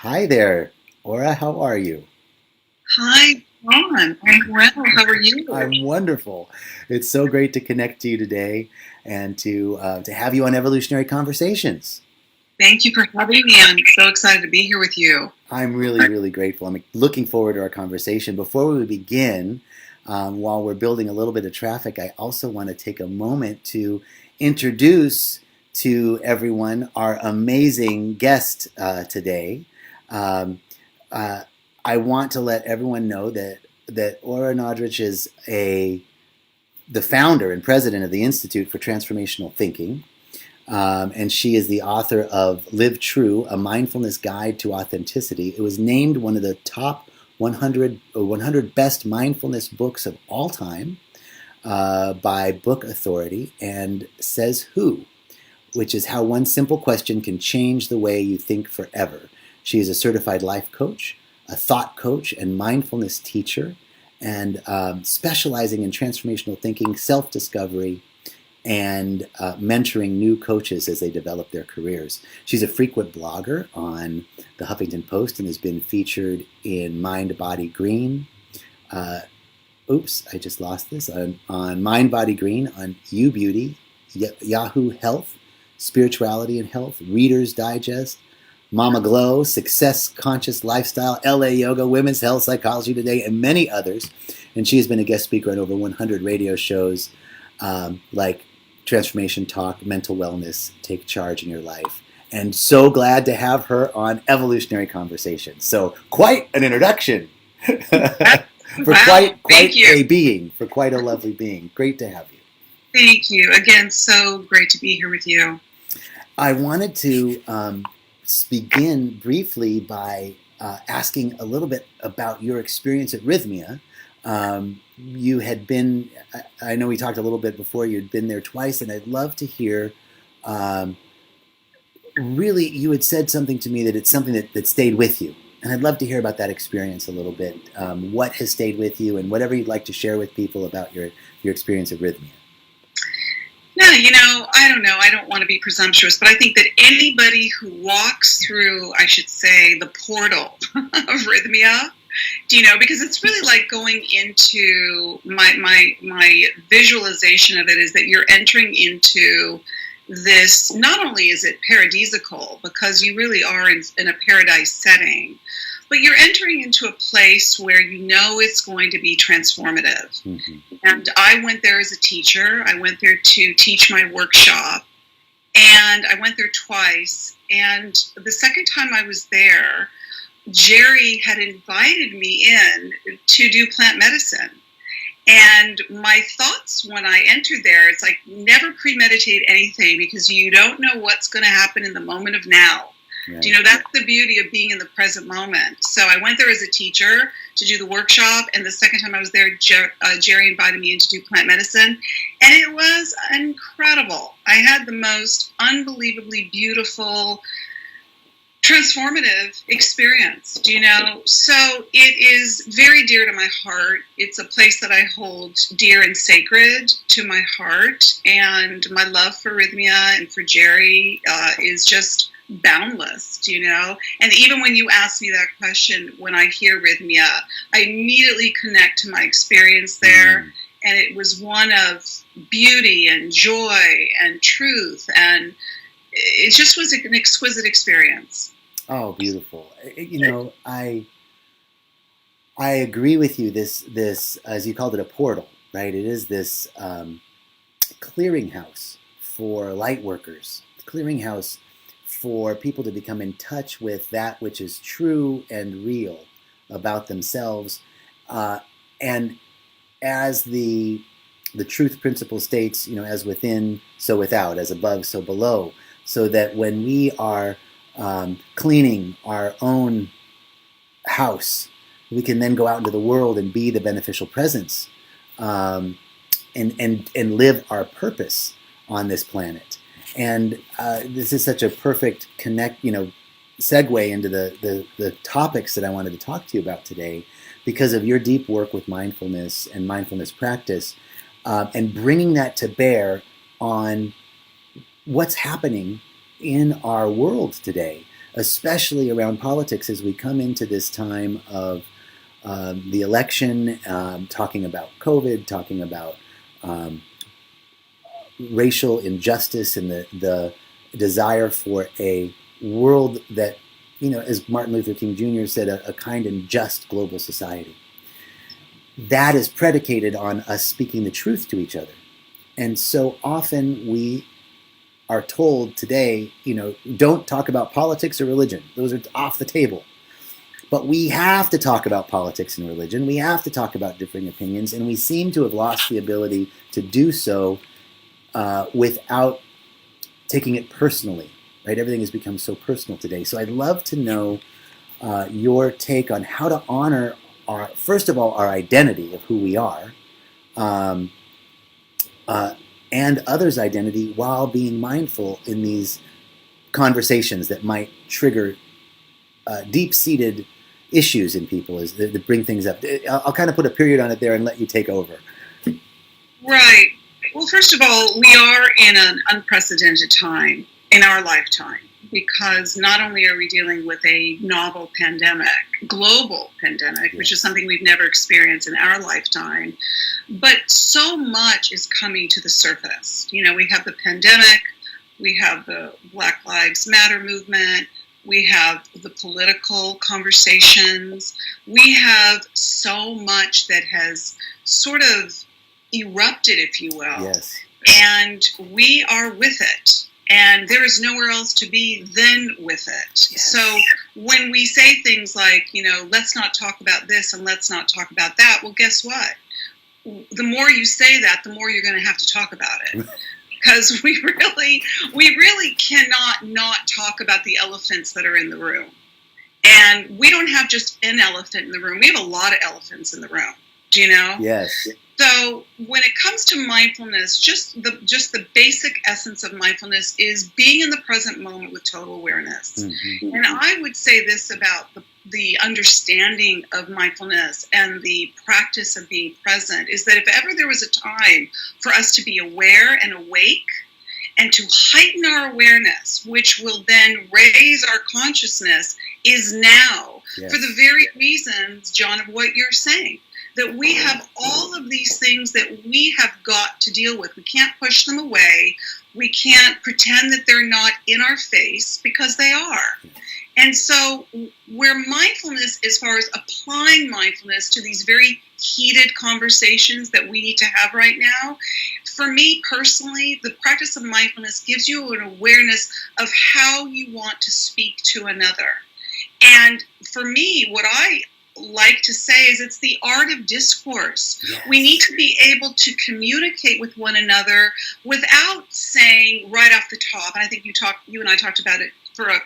Hi there, Aura. How are you? Hi, Ron. I'm well. How are you? I'm wonderful. It's so great to connect to you today and to have you on Evolutionary Conversations. Thank you for having me. I'm so excited to be here with you. I'm really, really grateful. I'm looking forward to our conversation. Before we begin, while we're building a little bit of traffic, I also want to take a moment to introduce to everyone our amazing guest today. Um, uh, I want to let everyone know that Aura Nodrich is the founder and president of the Institute for Transformational Thinking. And she is the author of Live True, A Mindfulness Guide to Authenticity. It was named one of the top 100 best mindfulness books of all time by Book Authority, and Says Who, which is how one simple question can change the way you think forever. She is a certified life coach, a thought coach, and mindfulness teacher, and specializing in transformational thinking, self discovery, and mentoring new coaches as they develop their careers. She's a frequent blogger on the Huffington Post and has been featured in Mind Body Green. Uh, I just lost this. On Mind Body Green, on You Beauty, Yahoo Health, Spirituality and Health, Reader's Digest, Mama Glow, Success Conscious Lifestyle, LA Yoga, Women's Health, Psychology Today, and many others. And she has been a guest speaker on over 100 radio shows like Transformation Talk, Mental Wellness, Take Charge in Your Life. And so glad to have her on Evolutionary Conversations. So quite an introduction for Wow. quite a being, for quite a lovely being. Great to have you. Thank you. Again, so great to be here with you. I wanted to begin briefly by asking a little bit about your experience at Rhythmia. You had been, I know we talked a little bit before, you'd been there twice, and I'd love to hear, um, really, you had said something to me that it's something that stayed with you. And I'd love to hear about that experience a little bit. What has stayed with you, and whatever you'd like to share with people about your experience at Rhythmia. No, I don't know. I don't want to be presumptuous, but I think that anybody who walks through, I should say, the portal of Rhythmia, because it's really like going into my visualization of it is that you're entering into this. Not only is it paradisical because you really are in a paradise setting, but you're entering into a place where it's going to be transformative. Mm-hmm. And I went there as a teacher. I went there to teach my workshop, and I went there twice. And the second time I was there, Jerry had invited me in to do plant medicine. And my thoughts when I entered there, it's like never premeditate anything because you don't know what's going to happen in the moment of now. Right. That's the beauty of being in the present moment. So I went there as a teacher to do the workshop, and the second time I was there, Jerry invited me in to do plant medicine, and it was incredible. I had the most unbelievably beautiful, transformative experience, So it is very dear to my heart. It's a place that I hold dear and sacred to my heart, and my love for Rhythmia and for Jerry is just boundless, And even when you ask me that question, when I hear Rhythmia, I immediately connect to my experience there. Mm. And it was one of beauty and joy and truth, and it just was an exquisite experience. Oh, beautiful. I agree with you. This, as you called it, a portal, right? It is this clearinghouse for light workers, clearinghouse for people to become in touch with that which is true and real about themselves. And as the truth principle states, as within, so without, as above, so below, so that when we are cleaning our own house, we can then go out into the world and be the beneficial presence, and live our purpose on this planet. And this is such a perfect segue into the topics that I wanted to talk to you about today, because of your deep work with mindfulness and mindfulness practice, and bringing that to bear on what's happening in our world today. especially around politics as we come into this time of the election, talking about COVID, talking about um, racial injustice and the desire for a world that, as Martin Luther King Jr. said, a kind and just global society. That is predicated on us speaking the truth to each other. And so often we are told today, don't talk about politics or religion. Those are off the table. But we have to talk about politics and religion. We have to talk about differing opinions. And we seem to have lost the ability to do so without taking it personally. Right? Everything has become so personal today. So I'd love to know your take on how to honor first of all, our identity of who we are, and others' identity while being mindful in these conversations that might trigger deep-seated issues in people that bring things up. I'll kind of put a period on it there and let you take over. Right. Well, first of all, we are in an unprecedented time in our lifetime, because not only are we dealing with a novel pandemic, global pandemic, which is something we've never experienced in our lifetime, but so much is coming to the surface. We have the pandemic, we have the Black Lives Matter movement, we have the political conversations, we have so much that has sort of erupted, if you will. Yes. And we are with it. And there is nowhere else to be than with it. Yes. So when we say things like, let's not talk about this and let's not talk about that, well, guess what? The more you say that, the more you're going to have to talk about it. Because we really cannot not talk about the elephants that are in the room. And we don't have just an elephant in the room. We have a lot of elephants in the room. Do you know? Yes. So when it comes to mindfulness, just the basic essence of mindfulness is being in the present moment with total awareness. Mm-hmm. And I would say this about the understanding of mindfulness and the practice of being present is that if ever there was a time for us to be aware and awake and to heighten our awareness, which will then raise our consciousness, is now. Yes. For the very reasons, John, of what you're saying. That we have all of these things that we have got to deal with. We can't push them away. We can't pretend that they're not in our face, because they are. And so where mindfulness, as far as applying mindfulness to these very heated conversations that we need to have right now, for me personally, the practice of mindfulness gives you an awareness of how you want to speak to another. And for me, what I like to say is it's the art of discourse. Yes. We need to be able to communicate with one another without saying right off the top, and I think you and I talked about it for a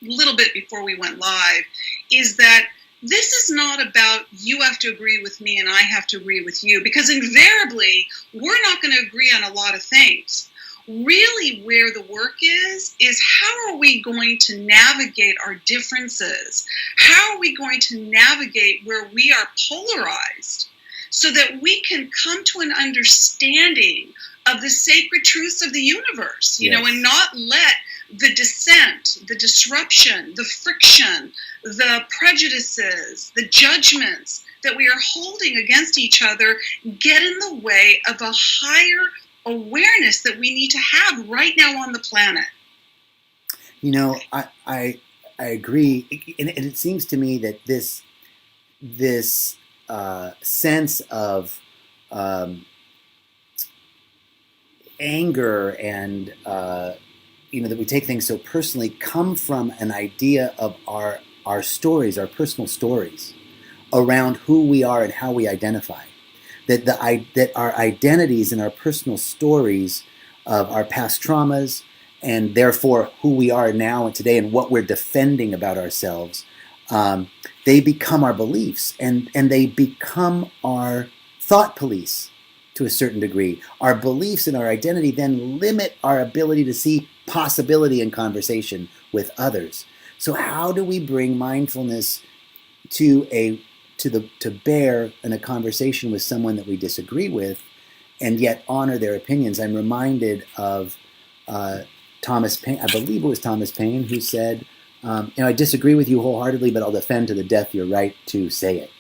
little bit before we went live, is that this is not about you have to agree with me and I have to agree with you, because invariably we're not going to agree on a lot of things. Really where the work is how are we going to navigate our differences? How are we going to navigate where we are polarized so that we can come to an understanding of the sacred truths of the universe, you know, and not let the dissent, the disruption, the friction, the prejudices, the judgments that we are holding against each other get in the way of a higher awareness that we need to have right now on the planet. You know, I agree, and it seems to me that this sense of anger and that we take things so personally come from an idea of our stories, our personal stories around who we are and how we identify. That our identities and our personal stories of our past traumas, and therefore who we are now and today and what we're defending about ourselves, they become our beliefs, and they become our thought police to a certain degree. Our beliefs and our identity then limit our ability to see possibility in conversation with others. So how do we bring mindfulness to bear in a conversation with someone that we disagree with, and yet honor their opinions? I'm reminded of Thomas Paine. I believe it was Thomas Paine who said, I disagree with you wholeheartedly, but I'll defend to the death your right to say it.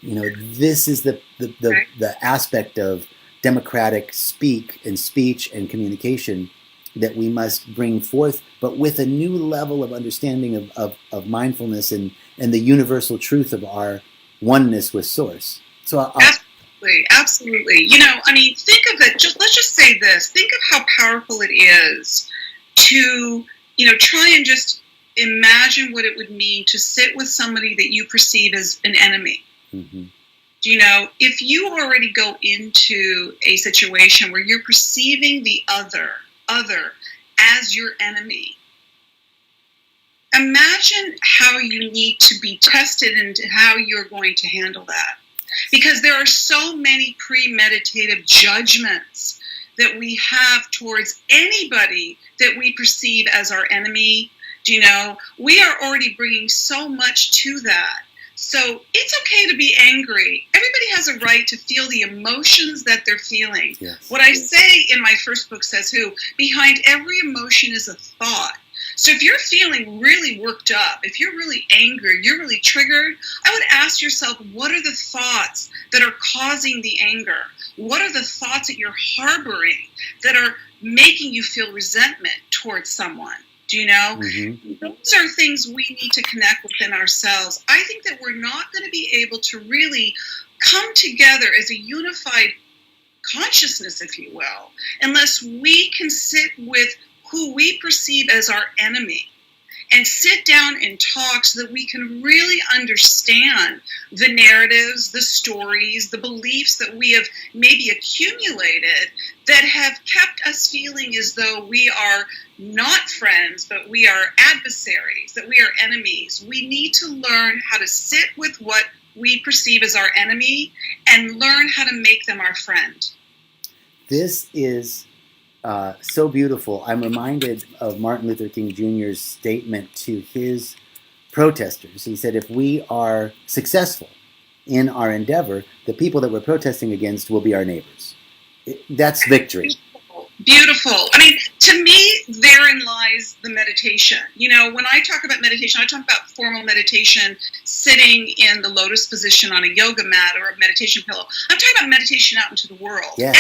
This is the aspect of democratic speech and communication that we must bring forth, but with a new level of understanding of mindfulness and the universal truth of our oneness with Source. So absolutely. Think of it. Let's just say this. Think of how powerful it is to, try and just imagine what it would mean to sit with somebody that you perceive as an enemy. Mm-hmm. If you already go into a situation where you're perceiving the other as your enemy, imagine how you need to be tested and how you're going to handle that. Because there are so many premeditative judgments that we have towards anybody that we perceive as our enemy. We are already bringing so much to that. So it's okay to be angry. Everybody has a right to feel the emotions that they're feeling. Yes. What I say in my first book says, behind every emotion is a thought. So if you're feeling really worked up, if you're really angry, you're really triggered, I would ask yourself, what are the thoughts that are causing the anger? What are the thoughts that you're harboring that are making you feel resentment towards someone? Mm-hmm. Those are things we need to connect within ourselves. I think that we're not going to be able to really come together as a unified consciousness, if you will, unless we can sit with who we perceive as our enemy and sit down and talk so that we can really understand the narratives, the stories, the beliefs that we have maybe accumulated that have kept us feeling as though we are not friends, but we are adversaries, that we are enemies. We need to learn how to sit with what we perceive as our enemy and learn how to make them our friend. This is so beautiful. I'm reminded of Martin Luther King Jr.'s statement to his protesters. He said, if we are successful in our endeavor, the people that we're protesting against will be our neighbors. That's victory. Beautiful. To me, therein lies the meditation. When I talk about meditation, I talk about formal meditation, sitting in the lotus position on a yoga mat or a meditation pillow. I'm talking about meditation out into the world. Yes.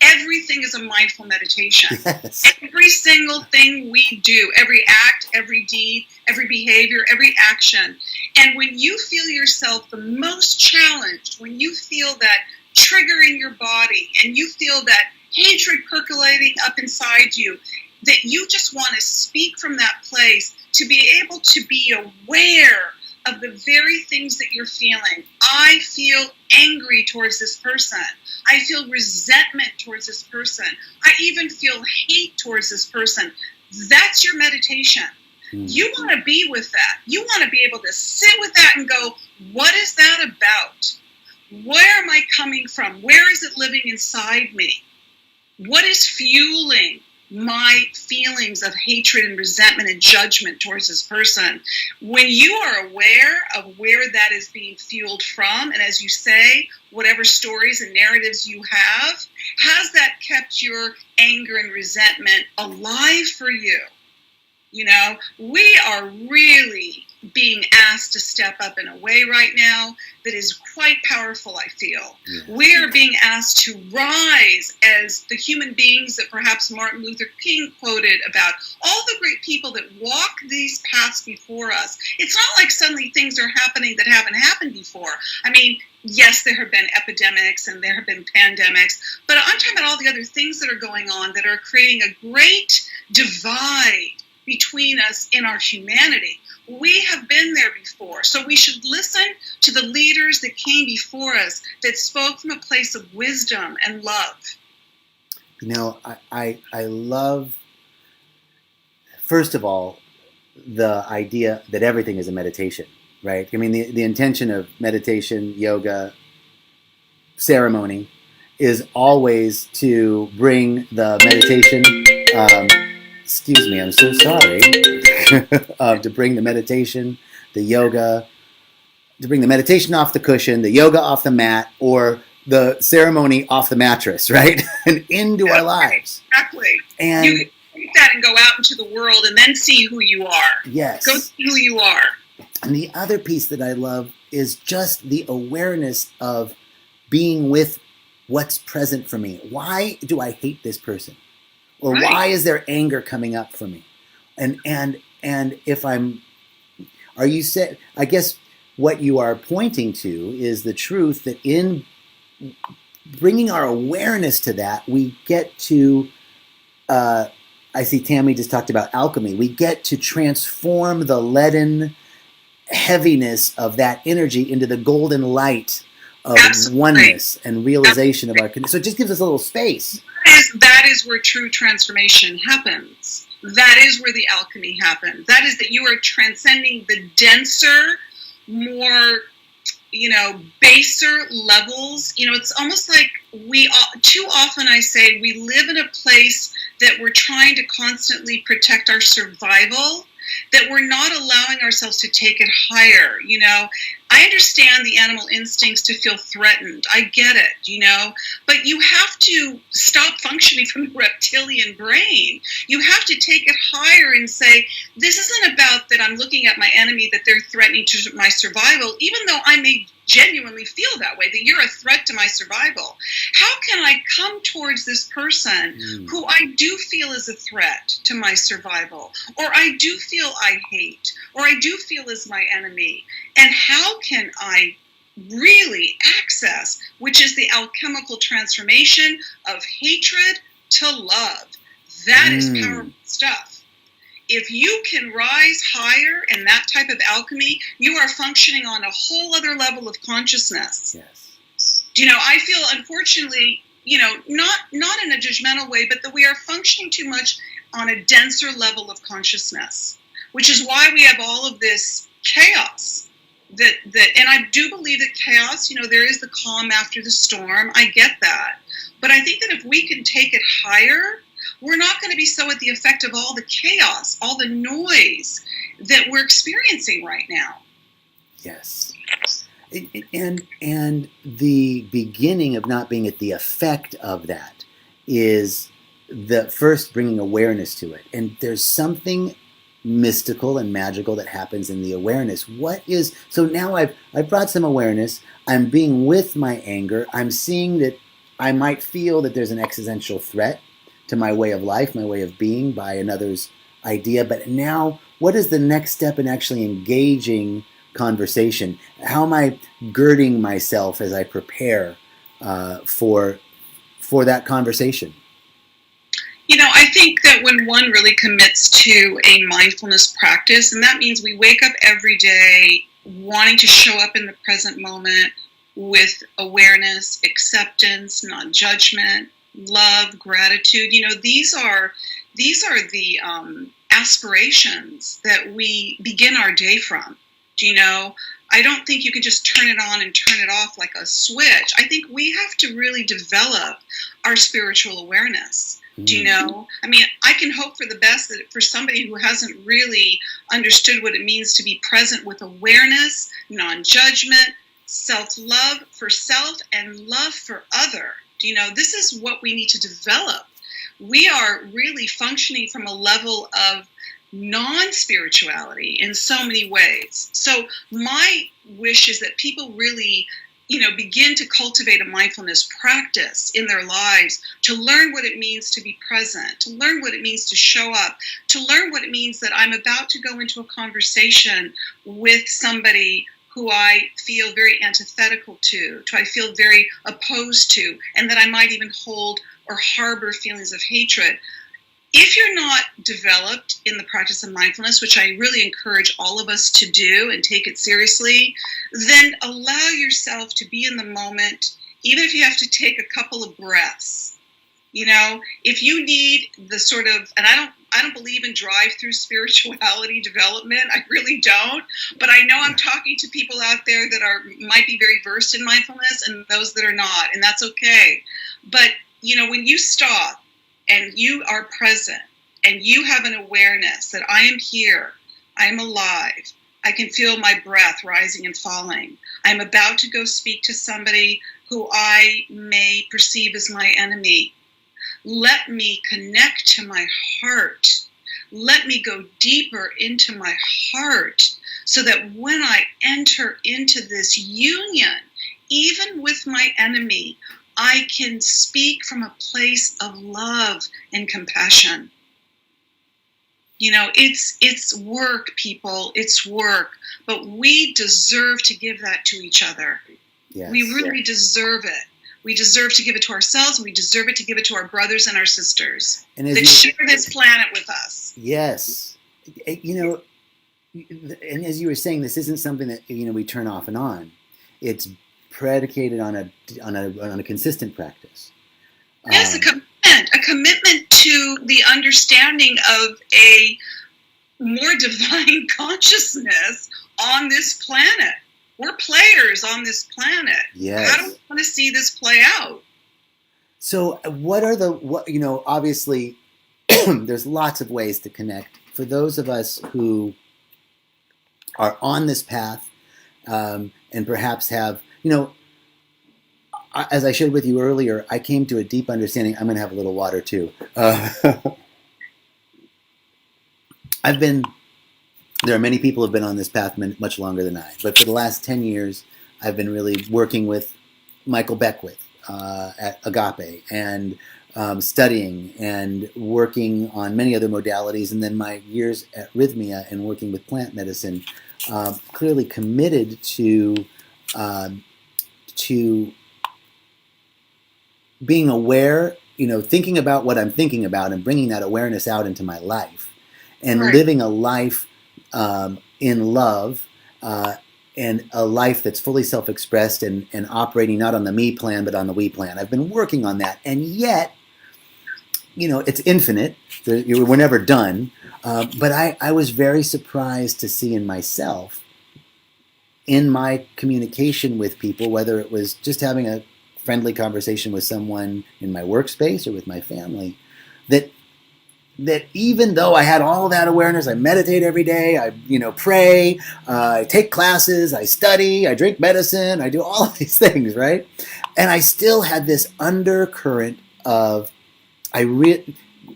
Everything is a mindful meditation. Yes. Every single thing we do, every act, every deed, every behavior, every action. And when you feel yourself the most challenged, when you feel that trigger in your body and you feel that hatred percolating up inside you, that you just want to speak from that place to be able to be aware of the very things that you're feeling. I feel angry towards this person. I feel resentment towards this person. I even feel hate towards this person. That's your meditation. You want to be with that. You want to be able to sit with that and go, what is that about? Where am I coming from? Where is it living inside me? What is fueling my feelings of hatred and resentment and judgment towards this person? When you are aware of where that is being fueled from, and as you say, whatever stories and narratives you have, has that kept your anger and resentment alive for you? We are really being asked to step up in a way right now that is quite powerful, I feel. Yes. We are being asked to rise as the human beings that perhaps Martin Luther King quoted about, all the great people that walk these paths before us. It's not like suddenly things are happening that haven't happened before. Yes, there have been epidemics and there have been pandemics, but I'm talking about all the other things that are going on that are creating a great divide between us in our humanity. We have been there before, so we should listen to the leaders that came before us that spoke from a place of wisdom and love. I love, first of all, the idea that everything is a meditation, right? The intention of meditation, yoga, ceremony is always to bring the meditation, excuse me, I'm so sorry, to bring the meditation, the yoga, to bring the meditation off the cushion, the yoga off the mat, or the ceremony off the mattress, right? And into our lives. Exactly. And you take that and go out into the world and then see who you are. Yes. Go see who you are. And the other piece that I love is just the awareness of being with what's present for me. Why do I hate this person? Or Right. why is there anger coming up for me? And if I'm, are you said? I guess what you are pointing to is the truth that in bringing our awareness to that, we get to. I see Tammy just talked about alchemy. We get to transform the leaden heaviness of that energy into the golden light of Absolutely. oneness and realization of our connection. So it just gives us a little space. That is where true transformation happens. That is where the alchemy happens. That is that you are transcending the denser, more, baser levels. It's almost like too often I say we live in a place that we're trying to constantly protect our survival, that we're not allowing ourselves to take it higher. I understand the animal instincts to feel threatened. I get it, but you have to stop functioning from the reptilian brain. You have to take it higher and say, this isn't about that I'm looking at my enemy, that they're threatening to my survival, even though I may genuinely feel that way, that you're a threat to my survival. How can I come towards this person who I do feel is a threat to my survival, or I do feel I hate, or I do feel is my enemy? And how can I really access, which is the alchemical transformation of hatred to love? That is powerful stuff. If you can rise higher in that type of alchemy, you are functioning on a whole other level of consciousness. Yes. I feel, unfortunately, not in a judgmental way, but that we are functioning too much on a denser level of consciousness, which is why we have all of this chaos. And I do believe that chaos, there is the calm after the storm. I get that. But I think that if we can take it higher, we're not going to be so at the effect of all the chaos, all the noise that we're experiencing right now. Yes. And the beginning of not being at the effect of that is the first bringing awareness to it. And there's something mystical and magical that happens in the awareness. So now I've brought some awareness. I'm being with my anger. I'm seeing that I might feel that there's an existential threat to my way of life, my way of being by another's idea. But now, what is the next step in actually engaging conversation? How am I girding myself as I prepare for that conversation? I think that when one really commits to a mindfulness practice, and that means we wake up every day wanting to show up in the present moment with awareness, acceptance, non-judgment, love, gratitude. These are the aspirations that we begin our day from. I don't think you can just turn it on and turn it off like a switch. I think we have to really develop our spiritual awareness. I can hope for the best that for somebody who hasn't really understood what it means to be present with awareness, non-judgment, self-love for self, and love for other. This is what we need to develop. We are really functioning from a level of non-spirituality in so many ways. So my wish is that people really, begin to cultivate a mindfulness practice in their lives, to learn what it means to be present, to learn what it means to show up, to learn what it means that I'm about to go into a conversation with somebody who I feel very antithetical to I feel very opposed to, and that I might even hold or harbor feelings of hatred. If you're not developed in the practice of mindfulness, which I really encourage all of us to do and take it seriously, then allow yourself to be in the moment, even if you have to take a couple of breaths. If you need the sort of, and I don't believe in drive-through spirituality development. I really don't. But I know I'm talking to people out there that might be very versed in mindfulness and those that are not, and that's okay. But, when you stop and you are present and you have an awareness that I am here, I am alive, I can feel my breath rising and falling, I'm about to go speak to somebody who I may perceive as my enemy. Let me connect to my heart let me go deeper into my heart so that when I enter into this union, even with my enemy, I can speak from a place of love and compassion. You know, it's work, people. It's work. But we deserve to give that to each other. Yes. We really deserve it. We deserve to give it to ourselves. We deserve it to give it to our brothers and our sisters that share this planet with us. Yes. You know, and as you were saying, this isn't something that, you know, we turn off and on. It's predicated on a consistent practice. Yes, a commitment to the understanding of a more divine consciousness on this planet. We're players on this planet. Yes. How do we want to see this play out? So you know, obviously there's lots of ways to connect. For those of us who are on this path and perhaps have, you know, as I shared with you earlier, I came to a deep understanding. I'm going to have a little water too. There are many people who have been on this path much longer than I. But for the last 10 years, I've been really working with Michael Beckwith at Agape and studying and working on many other modalities. And then my years at Rhythmia and working with plant medicine, clearly committed to being aware, you know, thinking about what I'm thinking about and bringing that awareness out into my life and living a life in love and a life that's fully self-expressed and operating not on the me plan but on the we plan. I've been working on that, and yet, you know, it's infinite. We're never done. But I was very surprised to see in myself, in my communication with people, whether it was just having a friendly conversation with someone in my workspace or with my family, that even though I had all that awareness, I meditate every day, I pray, I take classes, I study, I drink medicine, I do all of these things, right? And I still had this undercurrent of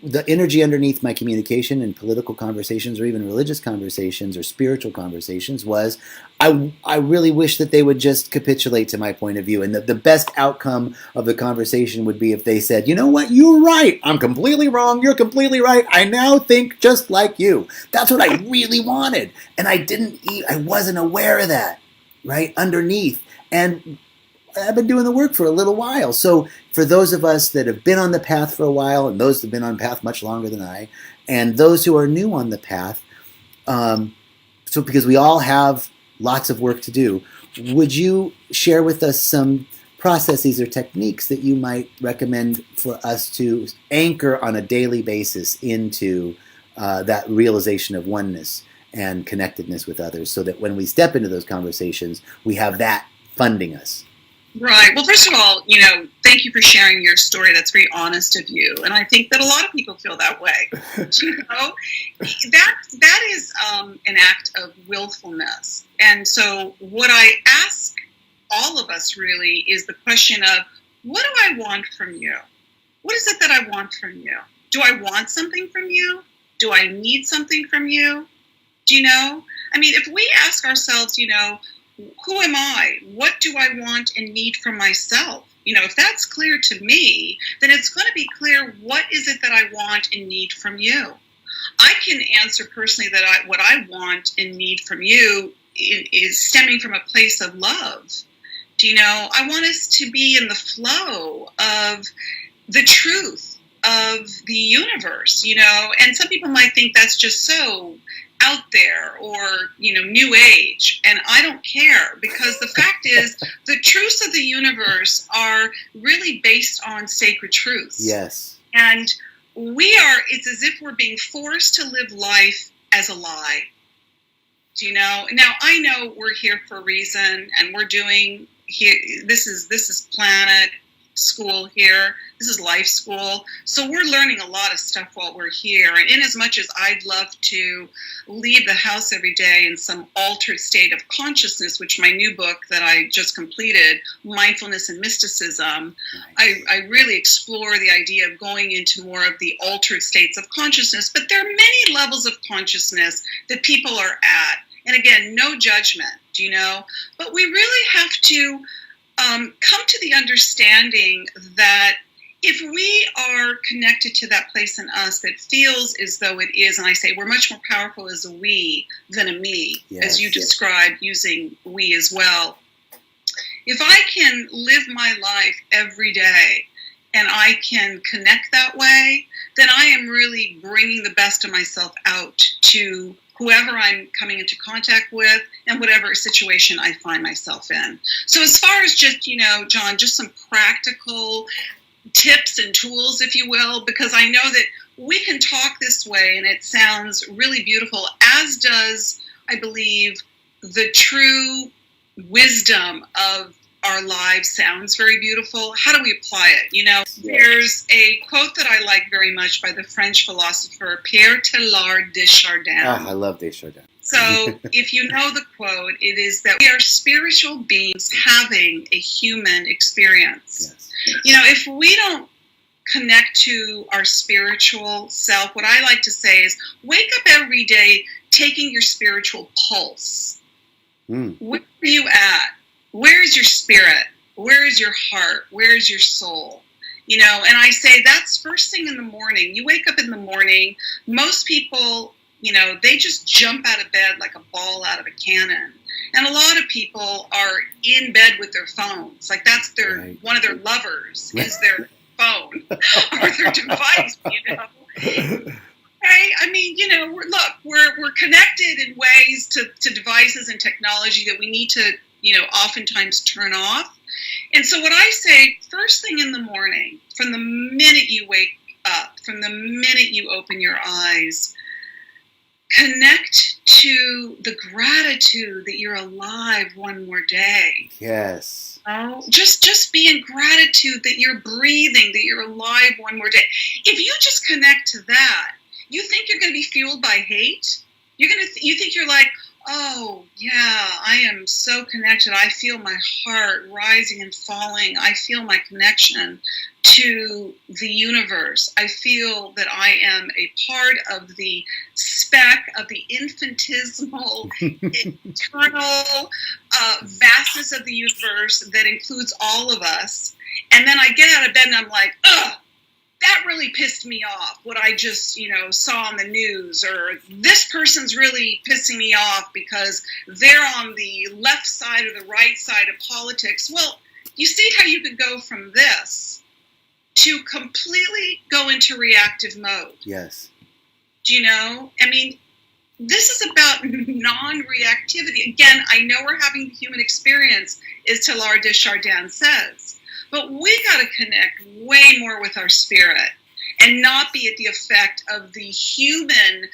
the energy underneath my communication in political conversations or even religious conversations or spiritual conversations was, I really wish that they would just capitulate to my point of view. And the best outcome of the conversation would be if they said, you know what, you're right. I'm completely wrong. You're completely right. I now think just like you. That's what I really wanted. And I wasn't aware of that, right, underneath. And I've been doing the work for a little while. So for those of us that have been on the path for a while, and those that have been on the path much longer than I, and those who are new on the path, so because we all have lots of work to do, would you share with us some processes or techniques that you might recommend for us to anchor on a daily basis into that realization of oneness and connectedness with others, so that when we step into those conversations, we have that funding us? Right. Well, first of all, thank you for sharing your story. That's very honest of you. And I think that a lot of people feel that way. That is an act of willfulness. And so what I ask all of us really is the question of, what do I want from you? What is it that I want from you? Do I want something from you? Do I need something from you? Do you know? I mean, if we ask ourselves, who am I? What do I want and need from myself? If that's clear to me, then it's going to be clear, what is it that I want and need from you? I can answer personally that what I want and need from you is stemming from a place of love. I want us to be in the flow of the truth of the universe, and some people might think that's just so out there or, new age. And I don't care, because the fact is the truths of the universe are really based on sacred truths. Yes. And it's as if we're being forced to live life as a lie. Now I know we're here for a reason, and we're doing here, this is planet school here. This is life school. So we're learning a lot of stuff while we're here. And in as much as I'd love to leave the house every day in some altered state of consciousness, which my new book that I just completed, Mindfulness and Mysticism, nice. I really explore the idea of going into more of the altered states of consciousness. But there are many levels of consciousness that people are at. And again, no judgment, but we really have to come to the understanding that if we are connected to that place in us that feels as though it is, and I say we're much more powerful as a we than a me, yes, as you described, using we as well. If I can live my life every day and I can connect that way, then I am really bringing the best of myself out to whoever I'm coming into contact with and whatever situation I find myself in. So as far as just, John, just some practical tips and tools, if you will, because I know that we can talk this way and it sounds really beautiful, as does, I believe, the true wisdom of our lives sounds very beautiful. How do we apply it? Yes. There's a quote that I like very much by the French philosopher Pierre Teilhard de Chardin. Oh, I love Desjardins. So if you know the quote, it is that we are spiritual beings having a human experience. Yes. If we don't connect to our spiritual self, what I like to say is wake up every day taking your spiritual pulse. Where are you at? Where is your spirit? Where is your heart? Where is your soul? And I say that's first thing in the morning. You wake up in the morning, most people, they just jump out of bed like a ball out of a cannon. And a lot of people are in bed with their phones. Like that's one of their lovers is their phone or their device, Right? I mean, we're connected in ways to devices and technology that we need to, oftentimes turn off. And so what I say, first thing in the morning, from the minute you wake up, from the minute you open your eyes, connect to the gratitude that you're alive one more day. Yes. Just be in gratitude that you're breathing, that you're alive one more day. If you just connect to that, you think you're going to be fueled by hate? You think you're like, oh, yeah, I am so connected. I feel my heart rising and falling. I feel my connection to the universe. I feel that I am a part of the speck of the infinitesimal, eternal vastness of the universe that includes all of us. And then I get out of bed and I'm like, ugh. That really pissed me off, what I just, saw on the news, or this person's really pissing me off because they're on the left side or the right side of politics. Well, you see how you could go from this to completely go into reactive mode. Yes. I mean, this is about non-reactivity. Again, I know we're having the human experience, as Teilhard de Chardin says. But we got to connect way more with our spirit and not be at the effect of the human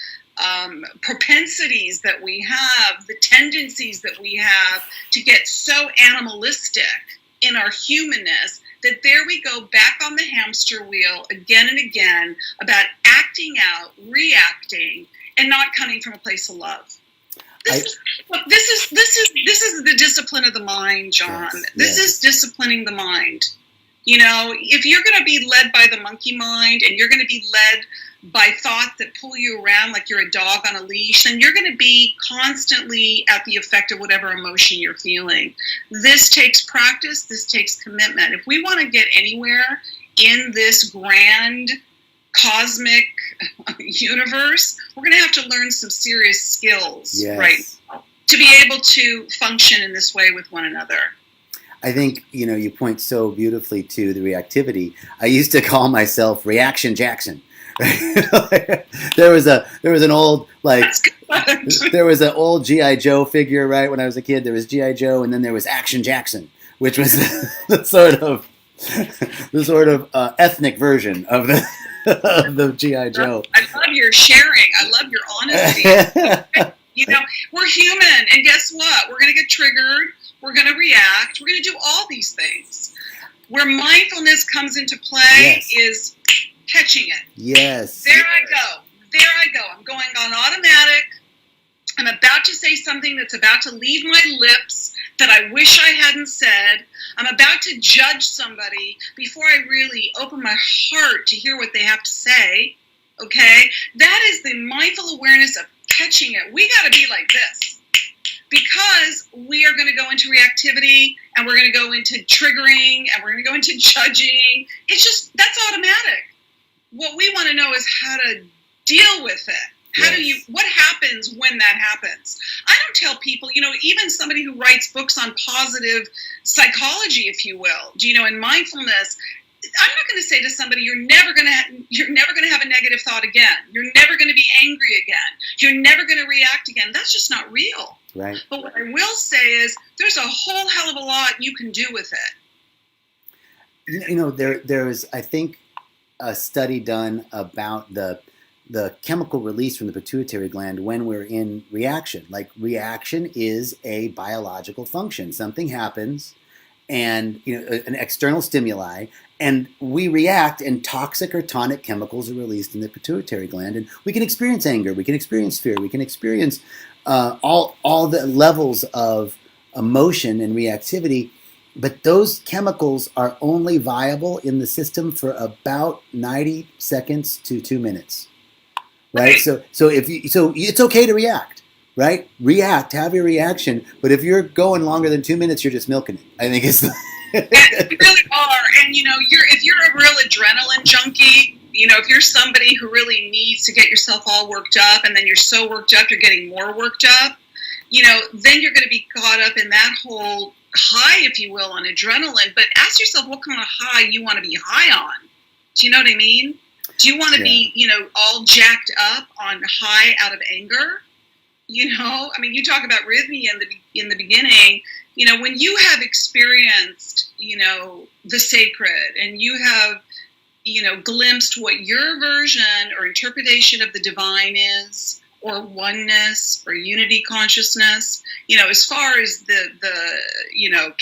propensities that we have, the tendencies that we have to get so animalistic in our humanness that there we go back on the hamster wheel again and again about acting out, reacting, and not coming from a place of love. This is the discipline of the mind, John. Yes, this is disciplining the mind. If you're going to be led by the monkey mind and you're going to be led by thoughts that pull you around like you're a dog on a leash, then you're going to be constantly at the effect of whatever emotion you're feeling. This takes practice. This takes commitment. If we want to get anywhere in this grand cosmic universe, we're going to have to learn some serious skills, right now, to be able to function in this way with one another. I think, you point so beautifully to the reactivity. I used to call myself Reaction Jackson. Right? there was an old G.I. Joe figure, right? When I was a kid, there was G.I. Joe, and then there was Action Jackson, which was the sort of ethnic version of the G.I. Joe. I love your sharing. I love your honesty. We're human, and guess what? We're going to get triggered. We're going to react. We're going to do all these things. Where mindfulness comes into play Yes. is catching it. Yes. There I go. There I go. I'm going on automatic. I'm about to say something that's about to leave my lips that I wish I hadn't said. I'm about to judge somebody before I really open my heart to hear what they have to say. Okay? That is the mindful awareness of catching it. We got to be like this, because we are going to go into reactivity, and we're going to go into triggering, and we're going to go into judging. It's just, that's automatic. What we want to know is how to deal with it. What happens when that happens? I don't tell people, even somebody who writes books on positive psychology, if you will, and mindfulness, I'm not going to say to somebody, you're never going to have a negative thought again. You're never going to be angry again. You're never going to react again. That's just not real. Right. But what I will say is there's a whole hell of a lot you can do with it. There's, I think, a study done about the chemical release from the pituitary gland when we're in reaction. Like, reaction is a biological function. Something happens, and an external stimuli, and we react, and toxic or tonic chemicals are released in the pituitary gland, and we can experience anger, we can experience fear, we can experience all the levels of emotion and reactivity. But those chemicals are only viable in the system for about 90 seconds to 2 minutes. Right? So it's okay to react, right? Have your reaction, but if you're going longer than 2 minutes, you're just milking it. I think it's You really are. And if you're a real adrenaline junkie, if you're somebody who really needs to get yourself all worked up, and then you're so worked up you're getting more worked up, then you're going to be caught up in that whole high, if you will, on adrenaline. But ask yourself what kind of high you want to be high on. Do you know what I mean? Do you want to be, all jacked up on high out of anger? You talk about rhythmia in the beginning. When you have experienced, the sacred, and you have, glimpsed what your version or interpretation of the divine is, or oneness, or unity consciousness, as far as the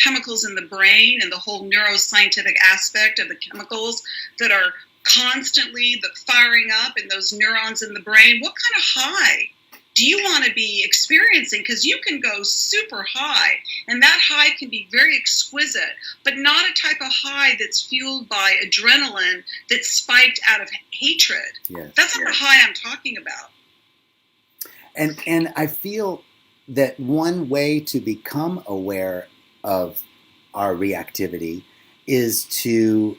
chemicals in the brain and the whole neuroscientific aspect of the chemicals that are constantly firing up in those neurons in the brain, what kind of high do you want to be experiencing? Because you can go super high, and that high can be very exquisite, but not a type of high that's fueled by adrenaline that's spiked out of hatred. Yes. That's not the high I'm talking about. And I feel that one way to become aware of our reactivity is to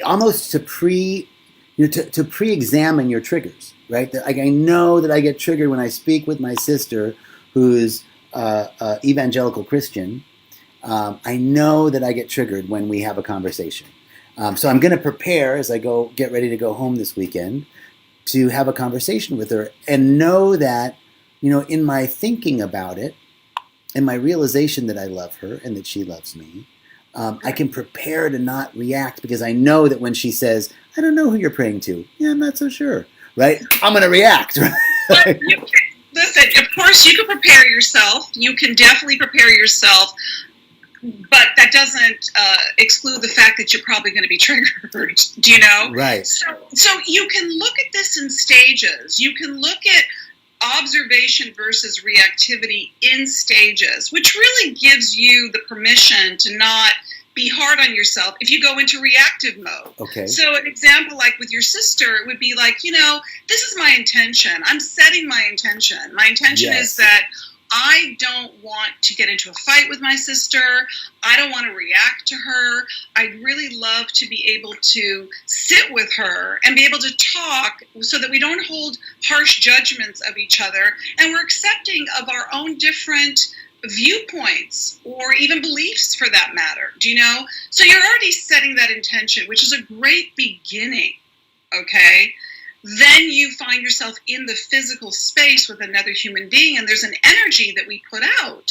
almost to pre-examine your triggers, right? I know that I get triggered when I speak with my sister, who's evangelical Christian. I know that I get triggered when we have a conversation. So I'm going to prepare as I get ready to go home this weekend to have a conversation with her, and know that, in my thinking about it, and my realization that I love her and that she loves me, I can prepare to not react, because I know that when she says, I don't know who you're praying to, yeah, I'm not so sure, right? I'm going to react. Right? Listen, of course you can prepare yourself. You can definitely prepare yourself, but that doesn't exclude the fact that you're probably going to be triggered. Do you know? Right. So you can look at this in stages. You can look at observation versus reactivity in stages, which really gives you the permission to not be hard on yourself if you go into reactive mode. Okay. So an example, like with your sister, it would be like, this is my intention. I'm setting my intention. My intention is that I don't want to get into a fight with my sister. I don't want to react to her. I'd really love to be able to sit with her and be able to talk so that we don't hold harsh judgments of each other, and we're accepting of our own different viewpoints, or even beliefs for that matter. Do you know? So you're already setting that intention, which is a great beginning. Okay? Then you find yourself in the physical space with another human being, and there's an energy that we put out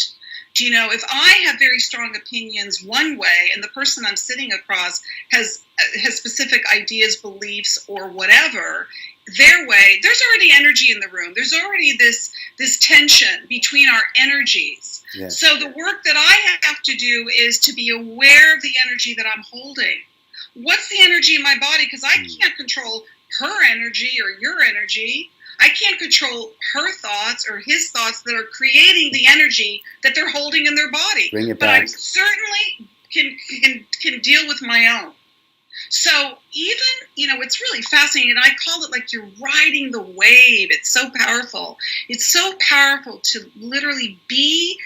Do you know, if I have very strong opinions one way and the person I'm sitting across has specific ideas, beliefs, or whatever, their way, there's already energy in the room. There's already this tension between our energies. Yes. So the work that I have to do is to be aware of the energy that I'm holding. What's the energy in my body? Because I can't control her energy or your energy. I can't control her thoughts or his thoughts that are creating the energy that they're holding in their body. Bring it but back. I certainly can deal with my own. So even, it's really fascinating. I call it like you're riding the wave. It's so powerful. It's so powerful to literally be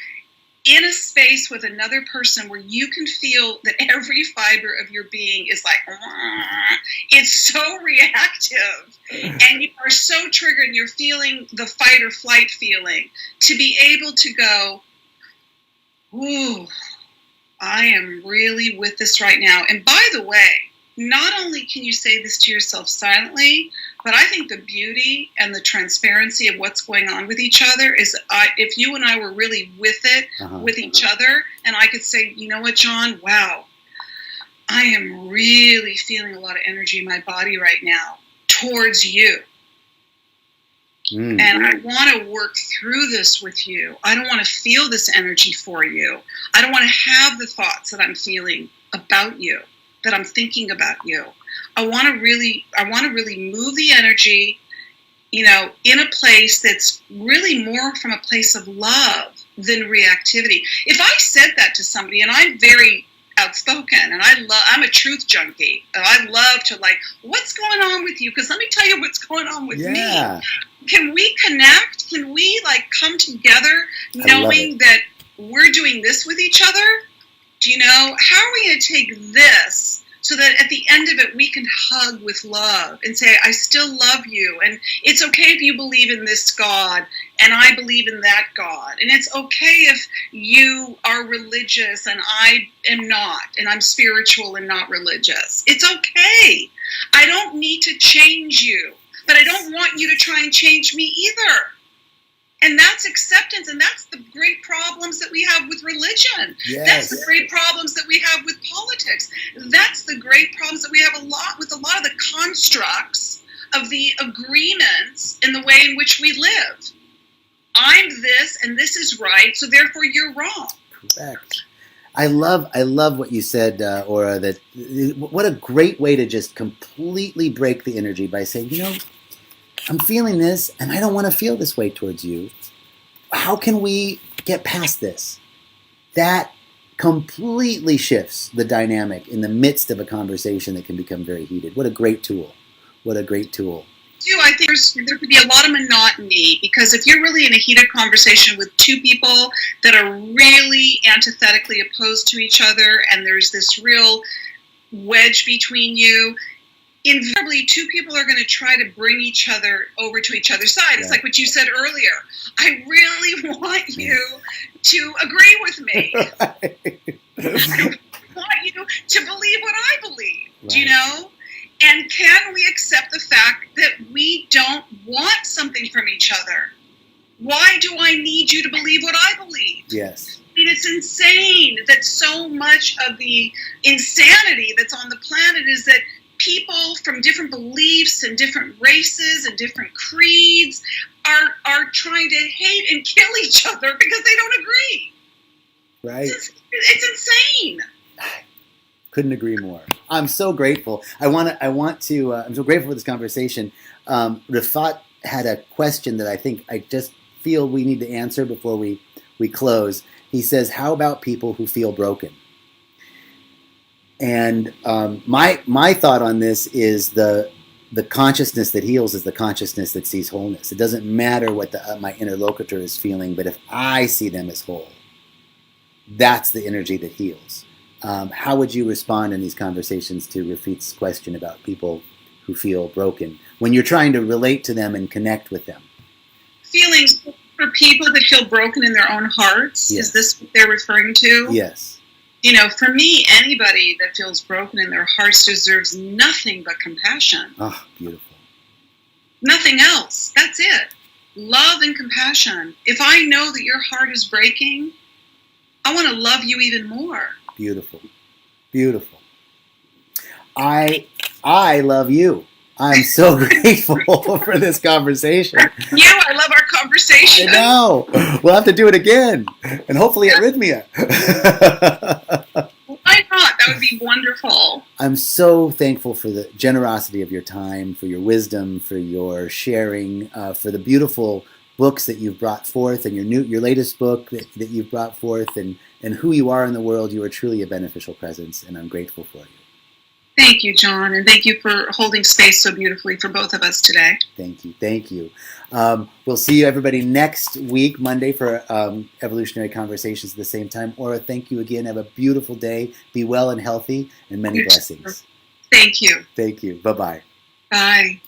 in a space with another person where you can feel that every fiber of your being is like, it's so reactive and you are so triggered and you're feeling the fight or flight feeling, to be able to go, ooh, I am really with this right now. And by the way, not only can you say this to yourself silently, but I think the beauty and the transparency of what's going on with each other is if you and I were really with it, with each other, and I could say, you know what, John, wow, I am really feeling a lot of energy in my body right now towards you. And I want to work through this with you. I don't want to feel this energy for you. I don't want to have the thoughts that I'm feeling about you, that I'm thinking about you. I want to really move the energy, in a place that's really more from a place of love than reactivity. If I said that to somebody, and I'm very outspoken, and I'm a truth junkie, and I love to what's going on with you? Because let me tell you what's going on with me. Can we connect? Can we come together knowing that we're doing this with each other? Do you know, how are we going to take this so that at the end of it we can hug with love and say, I still love you, and it's okay if you believe in this God and I believe in that God, and it's okay if you are religious and I am not, and I'm spiritual and not religious. It's okay. I don't need to change you, but I don't want you to try and change me either. And that's acceptance, and that's the great problems that we have with religion. Yes. That's the great problems that we have with politics. That's the great problems that we have with a lot of the constructs of the agreements in the way in which we live. I'm this, and this is right, so therefore you're wrong. Correct. I love what you said, Aura, that what a great way to just completely break the energy by saying, I'm feeling this, and I don't want to feel this way towards you. How can we get past this? That completely shifts the dynamic in the midst of a conversation that can become very heated. What a great tool. What a great tool. I think there could be a lot of monotony, because if you're really in a heated conversation with two people that are really antithetically opposed to each other, and there's this real wedge between you, invariably two people are going to try to bring each other over to each other's side. It's like what you said earlier. I really want you to agree with me. I want you to believe what I believe. Right. Do you know? And can we accept the fact that we don't want something from each other? Why do I need you to believe what I believe? Yes. I mean, it's insane that so much of the insanity that's on the planet is that people from different beliefs and different races and different creeds are trying to hate and kill each other because they don't agree. Right. It's insane. Couldn't agree more. I'm so grateful. I'm so grateful for this conversation. Rafat had a question that I just feel we need to answer before we close. He says, how about people who feel broken? And my thought on this is the consciousness that heals is the consciousness that sees wholeness. It doesn't matter what my interlocutor is feeling, but if I see them as whole, that's the energy that heals. How would you respond in these conversations to Rafit's question about people who feel broken when you're trying to relate to them and connect with them? Feelings for people that feel broken in their own hearts? Yes. Is this what they're referring to? Yes. For me, anybody that feels broken in their hearts deserves nothing but compassion. Oh, beautiful. Nothing else. That's it. Love and compassion. If I know that your heart is breaking, I want to love you even more. Beautiful. Beautiful. I love you. I'm so grateful for this conversation. I love our conversation. I know. We'll have to do it again. And hopefully at Rhythmia. Why not? That would be wonderful. I'm so thankful for the generosity of your time, for your wisdom, for your sharing, for the beautiful books that you've brought forth, and your latest book that you've brought forth, and who you are in the world. You are truly a beneficial presence, and I'm grateful for you. Thank you, John, and thank you for holding space so beautifully for both of us today. Thank you. Thank you. We'll see you, everybody, next week, Monday, for Evolutionary Conversations at the same time. Aura, thank you again. Have a beautiful day. Be well and healthy, and many blessings. Thank you. Thank you. Bye-bye. Bye.